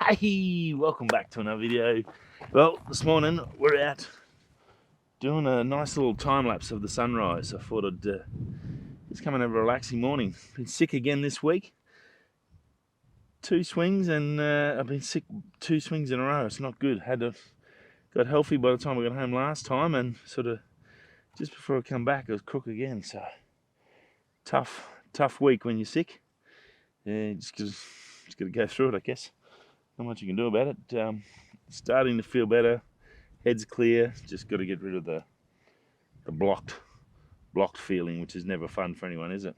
Hey, welcome back to another video. Well, this morning we're out doing a nice little time lapse of the sunrise. I thought I'd just come and have a relaxing morning. Been sick again this week. 2 swings and I've been sick 2 swings in a row. It's not good. Got healthy by the time I got home last time, and sort of just before I come back I was crook again. So tough week when you're sick. Yeah, just got to go through it, I guess. Not much you can do about it. Starting to feel better, head's clear. Just got to get rid of the blocked feeling, which is never fun for anyone, is it?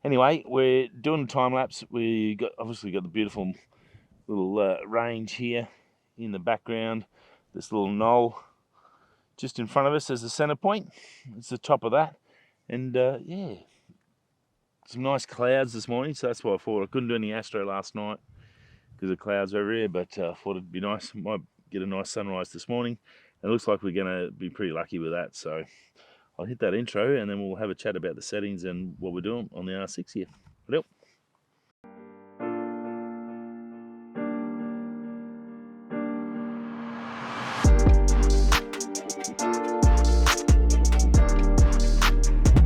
Anyway, we're doing a time lapse. We obviously got the beautiful little range here in the background. This little knoll just in front of us as the center point. It's the top of that, and yeah, some nice clouds this morning. So that's why I thought I couldn't do any astro last night, because the clouds over here, but I thought it'd be nice. Might get a nice sunrise this morning. And it looks like we're going to be pretty lucky with that. So I'll hit that intro and then we'll have a chat about the settings and what we're doing on the R6 here. Yep.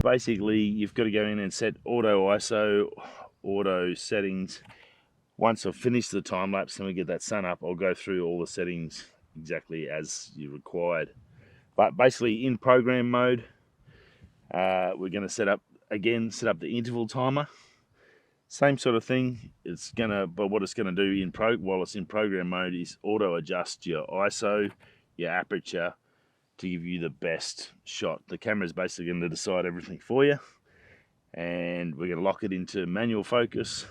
Basically, you've got to go in and set auto ISO, auto settings. Once I've finished the time lapse and we get that sun up, I'll go through all the settings exactly as you required. But basically in program mode, we're going to set up the interval timer. Same sort of thing. But what it's going to do while it's in program mode is auto adjust your ISO, your aperture to give you the best shot. The camera's basically going to decide everything for you, and we're going to lock it into manual focus.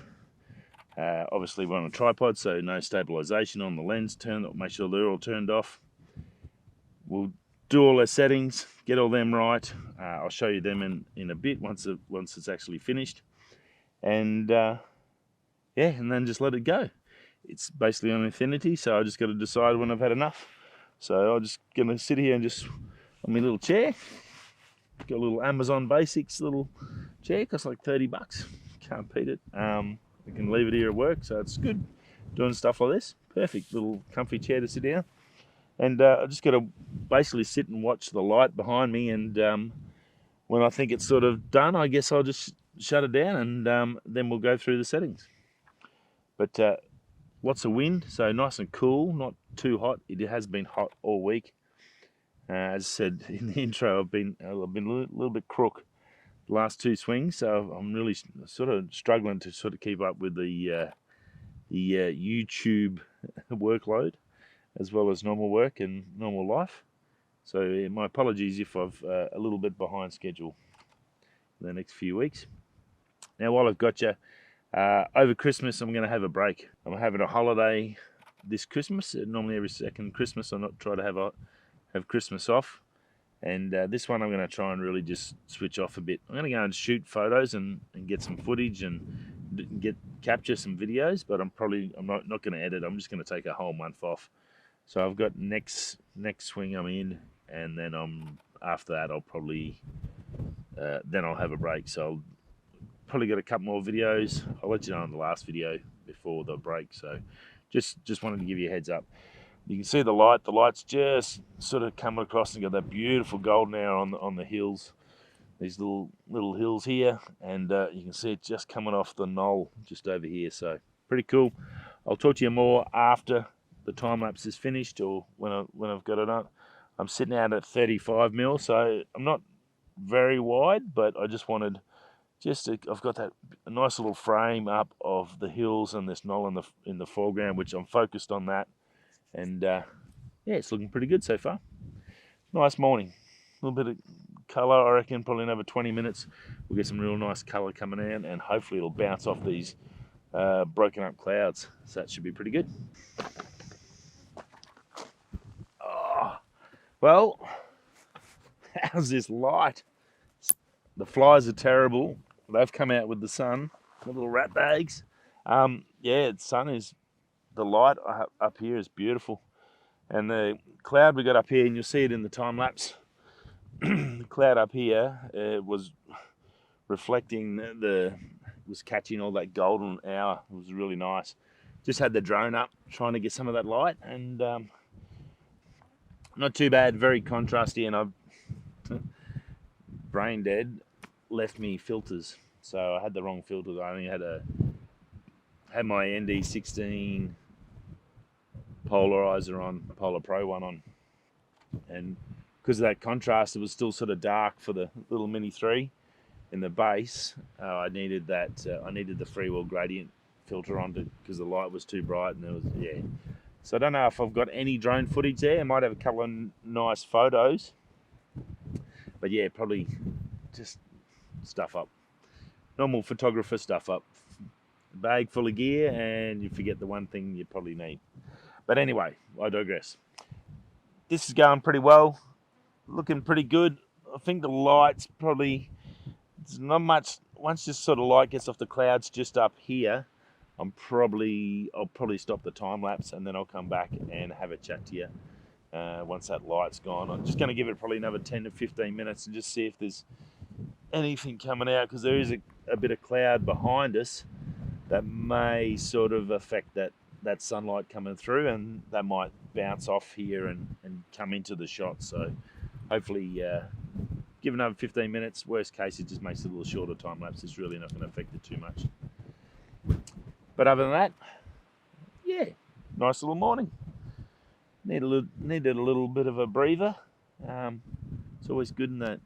Obviously we're on a tripod, so no stabilization on the lens. Make sure they're all turned off. We'll do all our settings, get all them right. I'll show you them in a bit once it's actually finished, and yeah, and then just let it go. It's basically on infinity, so I just got to decide when I've had enough. So I'm just gonna sit here and just on my little chair. Got a little Amazon Basics little chair, costs like $30. Can't beat it. I can leave it here at work, so it's good doing stuff like this. Perfect little comfy chair to sit down. And I just got to basically sit and watch the light behind me, and when I think it's sort of done, I guess I'll just shut it down, and then we'll go through the settings. But lots of wind, so nice and cool, not too hot. It has been hot all week. As I said in the intro, I've been a little bit crook the last 2 swings, so I'm really sort of struggling to sort of keep up with the YouTube workload as well as normal work and normal life. So my apologies if I've a little bit behind schedule in the next few weeks. Now, while I've got you, over Christmas I'm going to have a break. I'm having a holiday this Christmas. Normally every second Christmas I try to have Christmas off. And this one I'm going to try and really just switch off a bit. I'm going to go and shoot photos and get some footage and capture some videos, but I'm not going to edit. I'm just going to take a whole month off. So I've got next swing I'm in, and then after that I'll probably then I'll have a break. So I'll probably got a couple more videos. I'll let you know in the last video before the break. So just wanted to give you a heads up. You can see the light. The light's just sort of coming across and got that beautiful golden hour on the hills. These little hills here, and you can see it just coming off the knoll just over here. So pretty cool. I'll talk to you more after the time lapse is finished, or when I've got it on. I'm sitting out at 35mm, so I'm not very wide, but I just wanted I've got that nice little frame up of the hills and this knoll in the foreground, which I'm focused on that. And yeah, it's looking pretty good so far. Nice morning. A little bit of colour, I reckon, probably another 20 minutes. We'll get some real nice colour coming out, and hopefully it'll bounce off these broken up clouds. So that should be pretty good. Oh, well, how's this light? The flies are terrible. They've come out with the sun, the little rat bags. Yeah, the light up here is beautiful. And the cloud we got up here, and you'll see it in the time lapse. The cloud up here was reflecting was catching all that golden hour. It was really nice. just had the drone up trying to get some of that light, and not too bad, very contrasty, and I've brain dead left me filters, so I had the wrong filters. I only had my ND16 polarizer on, Polar Pro one on, and because of that contrast, it was still sort of dark for the little Mini 3 in the base. I needed that. I needed the freewheel gradient filter on because the light was too bright, and there was So I don't know if I've got any drone footage there. I might have a couple of nice photos, but yeah, probably just stuff up. Normal photographer stuff up. A bag full of gear, and you forget the one thing you probably need. But anyway, I digress. This is going pretty well, looking pretty good. I think the light's probably, it's not much. Once this sort of light gets off the clouds just up here, I'll probably stop the time lapse, and then I'll come back and have a chat to you once that light's gone. I'm just going to give it probably another 10 to 15 minutes and just see if there's anything coming out, because there is a bit of cloud behind us that may sort of affect that sunlight coming through, and that might bounce off here and come into the shot. So hopefully give another 15 minutes. Worst case, it just makes it a little shorter time lapse. It's really not going to affect it too much. But other than that, yeah, nice little morning. Needed a little bit of a breather. It's always good in that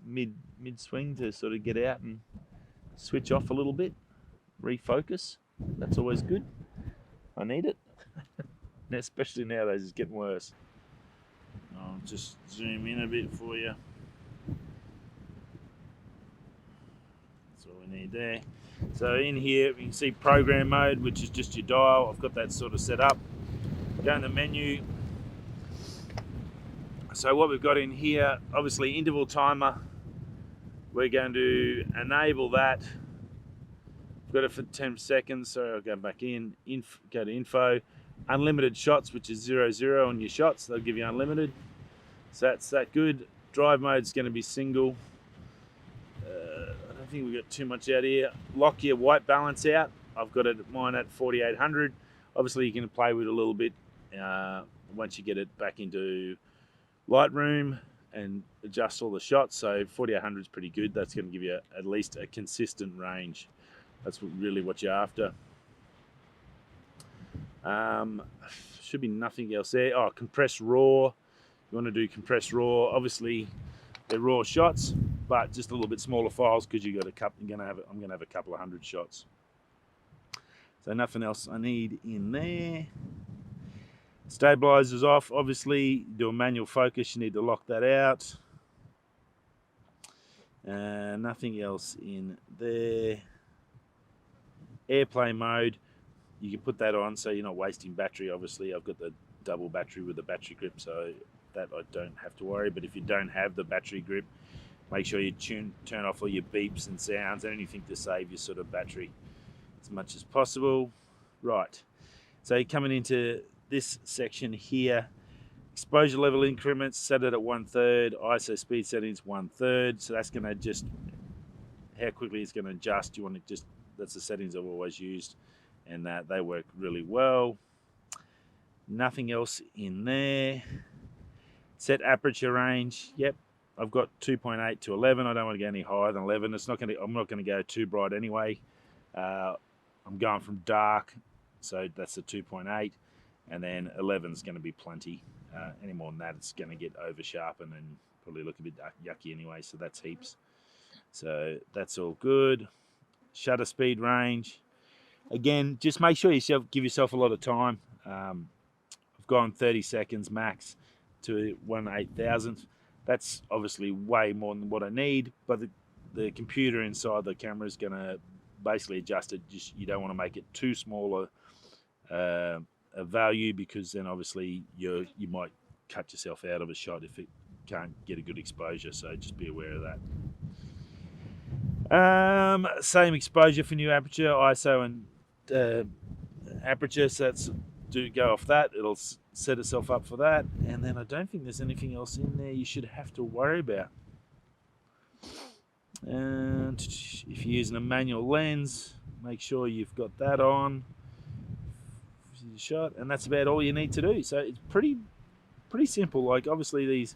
mid swing to sort of get out and switch off a little bit, refocus. That's always good. I need it, especially nowadays. It's getting worse. I'll just zoom in a bit for you. That's all we need there. So in here you can see program mode, which is just your dial. I've got that sort of set up. Go in the menu. So what we've got in here, obviously interval timer. We're going to enable that. I've got it for 10 seconds, so I'll go back in, go to info. Unlimited shots, which is 0 on your shots. They'll give you unlimited. So that's that good. Drive mode is going to be single. I don't think we've got too much out here. Lock your white balance out. I've got mine at 4800. Obviously you can play with it a little bit once you get it back into Lightroom and adjust all the shots. So 4800 is pretty good. That's going to give you at least a consistent range. That's really what you're after. Should be nothing else there. Oh, compressed raw. You want to do compressed raw. Obviously they're raw shots, but just a little bit smaller files because you got a couple. I'm gonna have a couple of 100 shots. So nothing else I need in there. Stabilizer's off. Obviously, do a manual focus. You need to lock that out. Nothing else in there. Airplane mode. You can put that on so you're not wasting battery. Obviously, I've got the double battery with the battery grip, so that I don't have to worry. But if you don't have the battery grip, make sure you turn off all your beeps and sounds, anything to save your sort of battery as much as possible. Right, so you're coming into this section here. Exposure level increments, set it at 1/3. ISO speed settings 1/3. So that's going to just how quickly it's going to adjust. You want to just, that's the settings I've always used, and they work really well. Nothing else in there. Set aperture range. Yep, I've got 2.8 to 11. I don't want to go any higher than 11. I'm not going to go too bright anyway. I'm going from dark, so that's a 2.8, and then 11 is going to be plenty. Any more than that, it's going to get over sharpened and probably look a bit yucky anyway. So that's heaps. So that's all good. Shutter speed range. Again, just make sure you give yourself a lot of time. I've gone 30 seconds max to 1/8000th. That's obviously way more than what I need, but the computer inside the camera is going to basically adjust it. Just, you don't want to make it too small a value, because then obviously you might cut yourself out of a shot if it can't get a good exposure. So just be aware of that. Same exposure for new aperture, ISO and aperture. So that's go off that. It'll set itself up for that. And then I don't think there's anything else in there you should have to worry about. And if you're using a manual lens, make sure you've got that on. gives you the shot, and that's about all you need to do. So it's pretty simple. Like, obviously these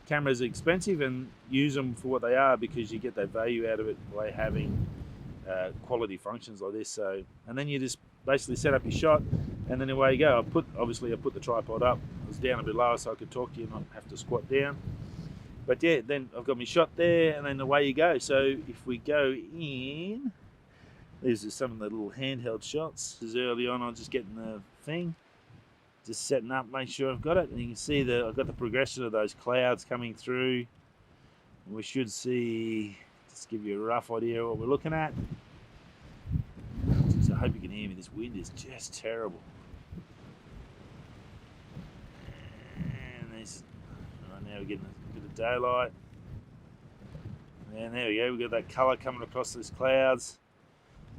cameras are expensive, and use them for what they are, because you get that value out of it by having quality functions like this. So, and then you just basically set up your shot, and then away you go. I put the tripod up. It was down a bit lower so I could talk to you and not have to squat down. But yeah, then I've got my shot there, and then away you go. So if we go in, these are some of the little handheld shots. This is early on, I was just getting the thing, just setting up, make sure I've got it. And you can see that I've got the progression of those clouds coming through. We should see, just give you a rough idea of what we're looking at. So I hope you can hear me. This wind is just terrible. And there's, now we're getting a bit of daylight. And there we go, we've got that colour coming across those clouds.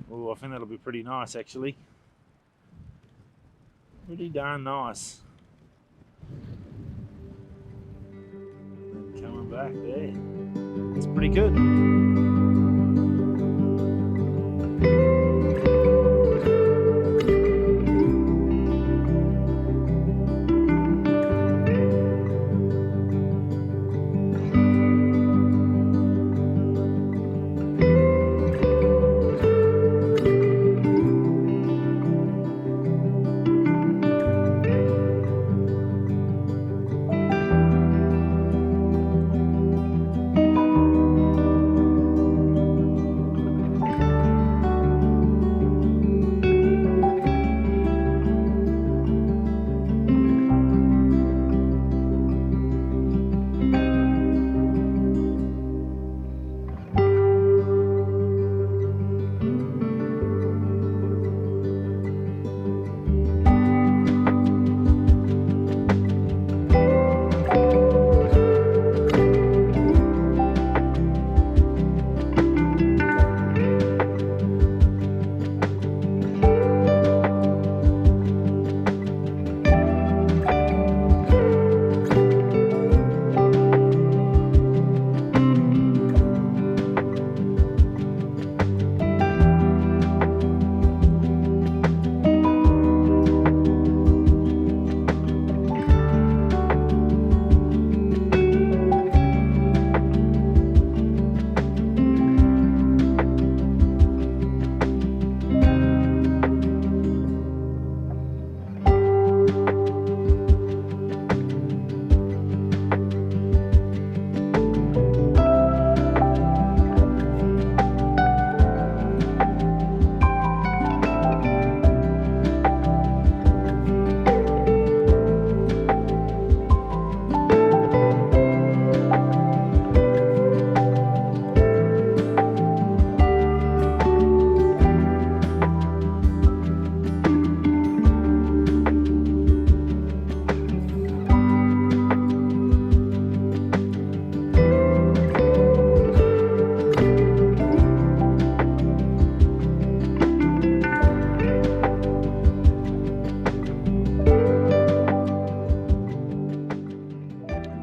Oh, I think that'll be pretty nice, actually. Pretty darn nice. And coming back there. It's pretty good.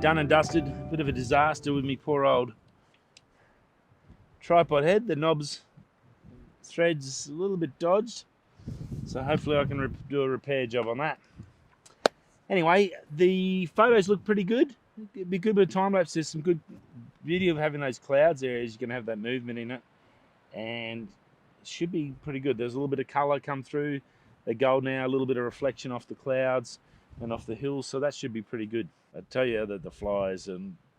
Done and dusted. Bit of a disaster with me poor old tripod head. The knobs, threads a little bit dodged, so hopefully I can do a repair job on that. Anyway, the photos look pretty good. It'd be good with a time lapse. There's some good beauty of having those clouds there, as you can have that movement in it, and it should be pretty good. There's a little bit of colour come through the gold now, a little bit of reflection off the clouds and off the hills, so that should be pretty good. I tell you that the flies are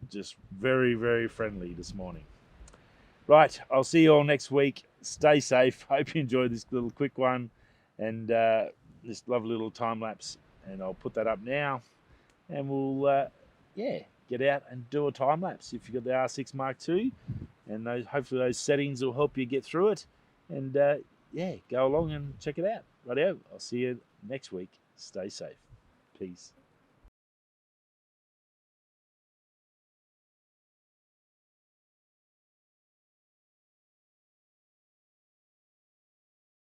just very, very friendly this morning. Right, I'll see you all next week. Stay safe. Hope you enjoyed this little quick one and this lovely little time lapse. And I'll put that up now, and we'll get out and do a time lapse. If you've got the R6 Mark II, and hopefully those settings will help you get through it. And go along and check it out. Rightio, I'll see you next week. Stay safe. Peace.